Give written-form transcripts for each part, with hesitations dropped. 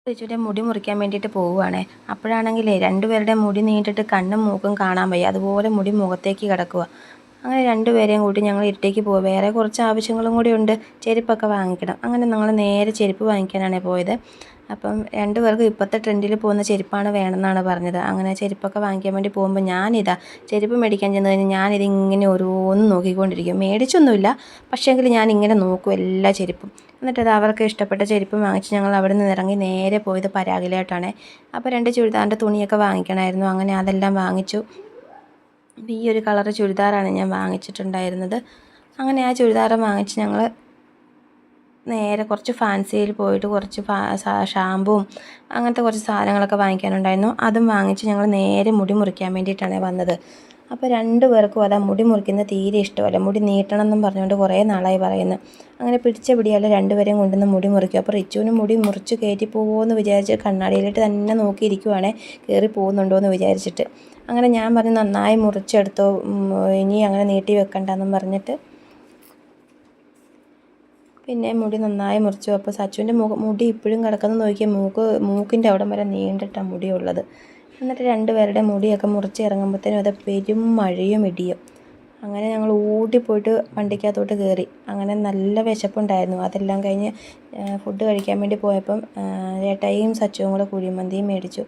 റിച്ചുവിൻ്റെ മുടി മുറിക്കാൻ വേണ്ടിയിട്ട് പോവുകയാണേ. അപ്പോഴാണെങ്കിലേ രണ്ടുപേരുടെ മുടി നീണ്ടിട്ട് കണ്ണും മൂക്കും കാണാൻ വയ്യ. അതുപോലെ മുടി മുഖത്തേക്ക് കിടക്കുക. അങ്ങനെ രണ്ടുപേരെയും കൂട്ടി ഞങ്ങൾ ഇരുട്ടേക്ക് പോകുക. വേറെ കുറച്ച് ആവശ്യങ്ങളും കൂടി ഉണ്ട്. ചെരുപ്പൊക്കെ വാങ്ങിക്കണം. അങ്ങനെ ഞങ്ങൾ നേരെ ചെരുപ്പ് വാങ്ങിക്കാനാണ് പോയത്. അപ്പം രണ്ടുപേർക്കും ഇപ്പോഴത്തെ ട്രെൻഡിൽ പോകുന്ന ചെരുപ്പാണ് വേണമെന്നാണ് പറഞ്ഞത്. അങ്ങനെ ചെരുപ്പൊക്കെ വാങ്ങിക്കാൻ വേണ്ടി പോകുമ്പോൾ ചെരുപ്പ് മേടിക്കാൻ ചെന്ന് കഴിഞ്ഞാൽ ഞാനിതിങ്ങനെ ഓരോന്ന് നോക്കിക്കൊണ്ടിരിക്കും. മേടിച്ചൊന്നുമില്ല, പക്ഷേങ്കിൽ ഞാനിങ്ങനെ നോക്കും എല്ലാ ചെരുപ്പും. എന്നിട്ടത് അവർക്ക് ഇഷ്ടപ്പെട്ട ചെരുപ്പ് വാങ്ങിച്ച് ഞങ്ങൾ അവിടെ നിന്ന് ഇറങ്ങി നേരെ പോയത് പരാഗിലോട്ടാണ്. അപ്പോൾ 2 ചുരിദാറിൻ്റെ തുണിയൊക്കെ വാങ്ങിക്കണമായിരുന്നു. അങ്ങനെ അതെല്ലാം വാങ്ങിച്ചു. ഈ ഒരു കളറ് ചുരിദാറാണ് ഞാൻ വാങ്ങിച്ചിട്ടുണ്ടായിരുന്നത്. അങ്ങനെ ആ ചുരിദാറ് വാങ്ങിച്ച് ഞങ്ങൾ നേരെ കുറച്ച് ഫാൻസിയിൽ പോയിട്ട് കുറച്ച് ഷാമ്പുവും അങ്ങനത്തെ കുറച്ച് സാധനങ്ങളൊക്കെ വാങ്ങിക്കാനുണ്ടായിരുന്നു. അതും വാങ്ങിച്ച് ഞങ്ങൾ നേരെ മുടി മുറിക്കാൻ വേണ്ടിയിട്ടാണ് വന്നത്. അപ്പോൾ 2 പേർക്കും അതാ മുടി മുറിക്കുന്നത് തീരെ ഇഷ്ടമല്ല. മുടി നീട്ടണം എന്നും പറഞ്ഞുകൊണ്ട് കുറേ നാളായി പറയുന്നു. അങ്ങനെ പിടിച്ച പിടിയാൽ രണ്ടുപേരെയും കൊണ്ടുവന്ന് മുടി മുറിക്കും. അപ്പോൾ റിച്ചുവിന് മുടി മുറിച്ച് കയറ്റി പോകുമോ എന്ന് വിചാരിച്ച് കണ്ണാടിയിലിട്ട് തന്നെ നോക്കിയിരിക്കുവാണേ, കയറി പോകുന്നുണ്ടോ എന്ന് വിചാരിച്ചിട്ട്. അങ്ങനെ ഞാൻ പറഞ്ഞു നന്നായി മുറിച്ചെടുത്തോ, ഇനി അങ്ങനെ നീട്ടി വെക്കണ്ടെന്നും പറഞ്ഞിട്ട് പിന്നെ മുടി നന്നായി മുറിച്ചു. അപ്പോൾ സച്ചുവിൻ്റെ മുടി ഇപ്പോഴും കിടക്കുന്നത് നോക്കിയാൽ മൂക്കിൻ്റെ അവിടം വരെ നീണ്ടിട്ടാണ് മുടിയുള്ളത്. എന്നിട്ട് രണ്ടുപേരുടെ മുടിയൊക്കെ മുറിച്ച് ഇറങ്ങുമ്പോഴത്തേനും അത് പെരും മഴയും ഇടിയും. അങ്ങനെ ഞങ്ങൾ ഓടിപ്പോയിട്ട് വണ്ടിക്കകത്തോട്ട് കയറി. അങ്ങനെ നല്ല വിശപ്പുണ്ടായിരുന്നു. അതെല്ലാം കഴിഞ്ഞ് ഫുഡ് കഴിക്കാൻ വേണ്ടി പോയപ്പം ചേട്ടായിയും സച്ചുവും കൂടെ കുഴിമന്തിയും മേടിച്ചു.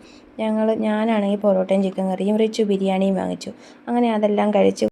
ഞാനാണെങ്കിൽ പൊറോട്ടയും ചിക്കൻ കറിയും, റിച്ചു ബിരിയാണിയും വാങ്ങിച്ചു. അങ്ങനെ അതെല്ലാം കഴിച്ച്